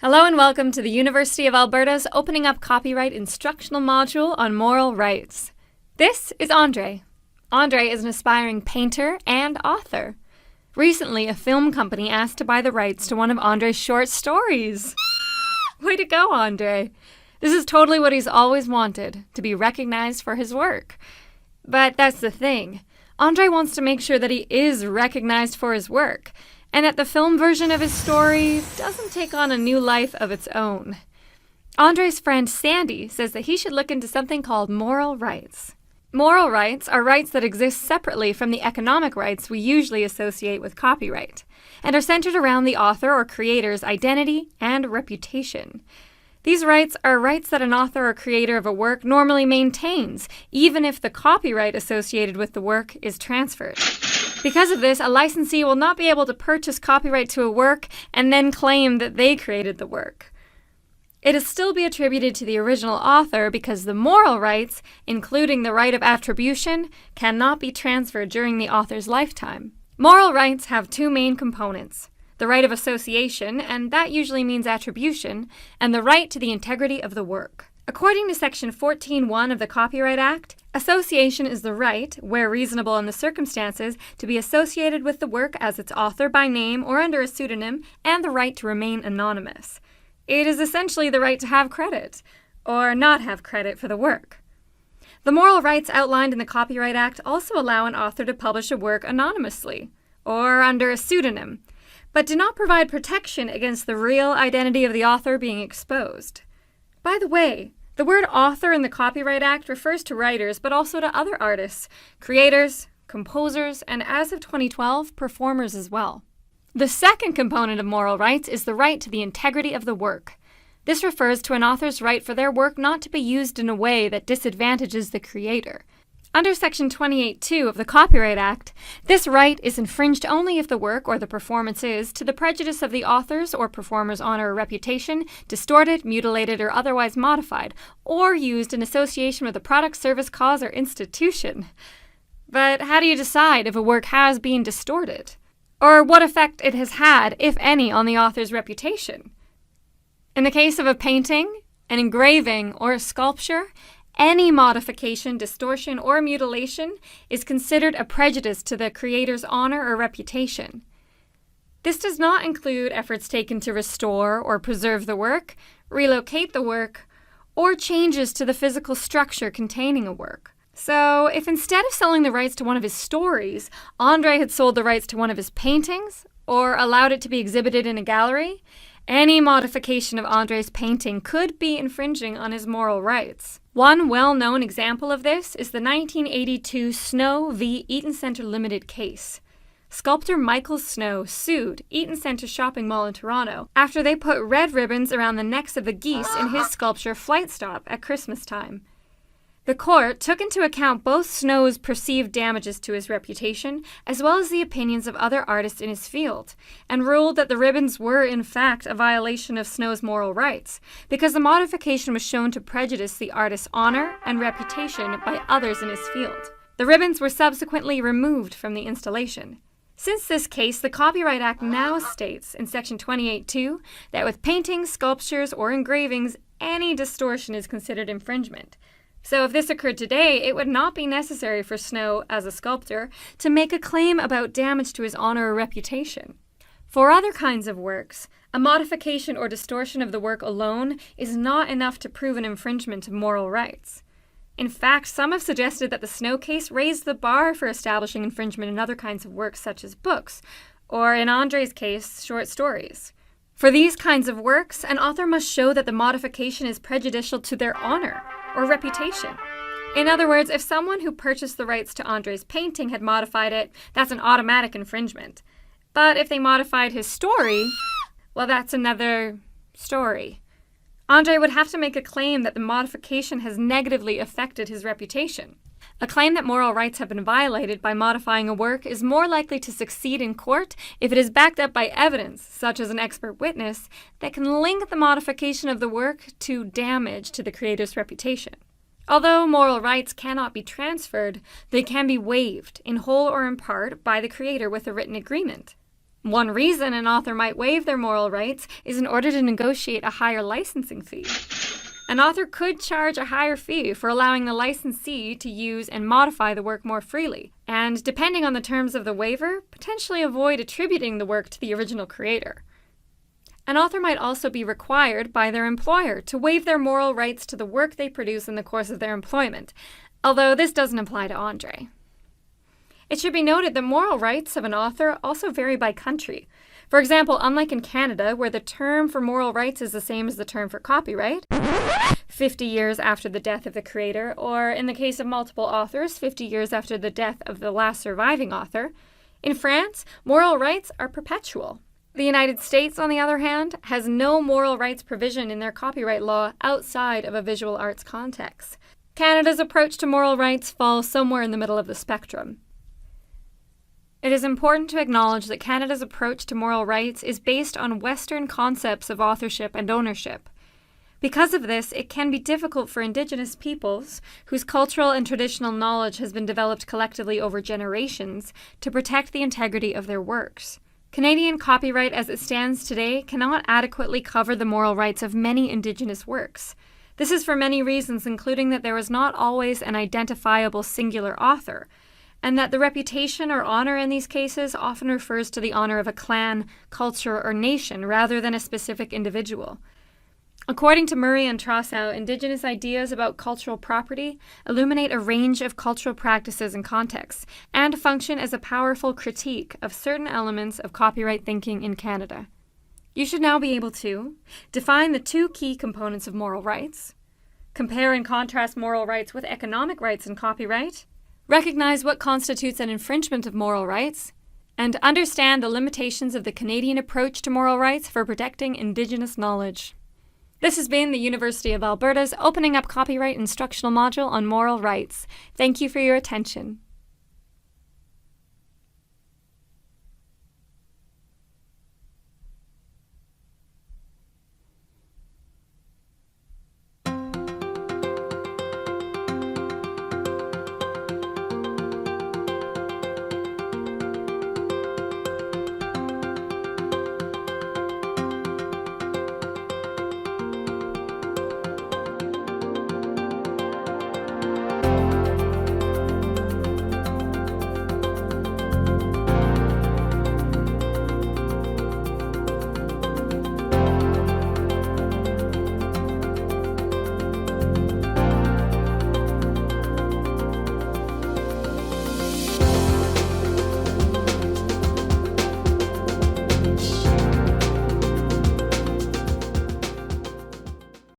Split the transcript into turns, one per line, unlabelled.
Hello and welcome to the University of Alberta's Opening Up Copyright Instructional Module on Moral Rights. This is Andre. Andre is an aspiring painter and author. Recently, a film company asked to buy the rights to one of Andre's short stories. Way to go, Andre. This is totally what he's always wanted, to be recognized for his work. But that's the thing. Andre wants to make sure that he is recognized for his work, and that the film version of his story doesn't take on a new life of its own. Andre's friend Sandy says that he should look into something called moral rights. Moral rights are rights that exist separately from the economic rights we usually associate with copyright, and are centered around the author or creator's identity and reputation. These rights are rights that an author or creator of a work normally maintains, even if the copyright associated with the work is transferred. Because of this, a licensee will not be able to purchase copyright to a work and then claim that they created the work. It is still be attributed to the original author because the moral rights, including the right of attribution, cannot be transferred during the author's lifetime. Moral rights have two main components: the right of association, and that usually means attribution, and the right to the integrity of the work. According to Section 14(1) of the Copyright Act, association is the right, where reasonable in the circumstances, to be associated with the work as its author by name or under a pseudonym, and the right to remain anonymous. It is essentially the right to have credit, or not have credit for the work. The moral rights outlined in the Copyright Act also allow an author to publish a work anonymously, or under a pseudonym, but do not provide protection against the real identity of the author being exposed. By the way, the word author in the Copyright Act refers to writers, but also to other artists, creators, composers, and as of 2012, performers as well. The second component of moral rights is the right to the integrity of the work. This refers to an author's right for their work not to be used in a way that disadvantages the creator. Under Section 28(2) of the Copyright Act, this right is infringed only if the work or the performance is, to the prejudice of the author's or performer's honor or reputation, distorted, mutilated, or otherwise modified, or used in association with a product, service, cause, or institution. But how do you decide if a work has been distorted? Or what effect it has had, if any, on the author's reputation? In the case of a painting, an engraving, or a sculpture, any modification, distortion, or mutilation is considered a prejudice to the creator's honor or reputation. This does not include efforts taken to restore or preserve the work, relocate the work, or changes to the physical structure containing a work. So, if instead of selling the rights to one of his stories, Andre had sold the rights to one of his paintings, or allowed it to be exhibited in a gallery, any modification of Andre's painting could be infringing on his moral rights. One well-known example of this is the 1982 Snow v. Eaton Centre Limited case. Sculptor Michael Snow sued Eaton Centre Shopping Mall in Toronto after they put red ribbons around the necks of the geese in his sculpture Flight Stop at Christmas time. The court took into account both Snow's perceived damages to his reputation as well as the opinions of other artists in his field, and ruled that the ribbons were in fact a violation of Snow's moral rights, because the modification was shown to prejudice the artist's honor and reputation by others in his field. The ribbons were subsequently removed from the installation. Since this case, the Copyright Act now states in Section 28(2) that with paintings, sculptures, or engravings, any distortion is considered infringement. So if this occurred today, it would not be necessary for Snow, as a sculptor, to make a claim about damage to his honor or reputation. For other kinds of works, a modification or distortion of the work alone is not enough to prove an infringement of moral rights. In fact, some have suggested that the Snow case raised the bar for establishing infringement in other kinds of works such as books, or in Andre's case, short stories. For these kinds of works, an author must show that the modification is prejudicial to their honor or reputation. In other words, if someone who purchased the rights to Andre's painting had modified it, that's an automatic infringement. But if they modified his story, well, that's another story. Andre would have to make a claim that the modification has negatively affected his reputation. A claim that moral rights have been violated by modifying a work is more likely to succeed in court if it is backed up by evidence, such as an expert witness, that can link the modification of the work to damage to the creator's reputation. Although moral rights cannot be transferred, they can be waived, in whole or in part, by the creator with a written agreement. One reason an author might waive their moral rights is in order to negotiate a higher licensing fee. An author could charge a higher fee for allowing the licensee to use and modify the work more freely, and depending on the terms of the waiver, potentially avoid attributing the work to the original creator. An author might also be required by their employer to waive their moral rights to the work they produce in the course of their employment, although this doesn't apply to Andre. It should be noted that moral rights of an author also vary by country. For example, unlike in Canada, where the term for moral rights is the same as the term for copyright, 50 years after the death of the creator, or in the case of multiple authors, 50 years after the death of the last surviving author, in France, moral rights are perpetual. The United States, on the other hand, has no moral rights provision in their copyright law outside of a visual arts context. Canada's approach to moral rights falls somewhere in the middle of the spectrum. It is important to acknowledge that Canada's approach to moral rights is based on Western concepts of authorship and ownership. Because of this, it can be difficult for Indigenous peoples, whose cultural and traditional knowledge has been developed collectively over generations, to protect the integrity of their works. Canadian copyright as it stands today cannot adequately cover the moral rights of many Indigenous works. This is for many reasons, including that there is not always an identifiable singular author, and that the reputation or honor in these cases often refers to the honor of a clan, culture, or nation rather than a specific individual. According to Murray and Trossow, Indigenous ideas about cultural property illuminate a range of cultural practices and contexts, and function as a powerful critique of certain elements of copyright thinking in Canada. You should now be able to define the two key components of moral rights, compare and contrast moral rights with economic rights in copyright, recognize what constitutes an infringement of moral rights, and understand the limitations of the Canadian approach to moral rights for protecting Indigenous knowledge. This has been the University of Alberta's Opening Up Copyright instructional module on moral rights. Thank you for your attention.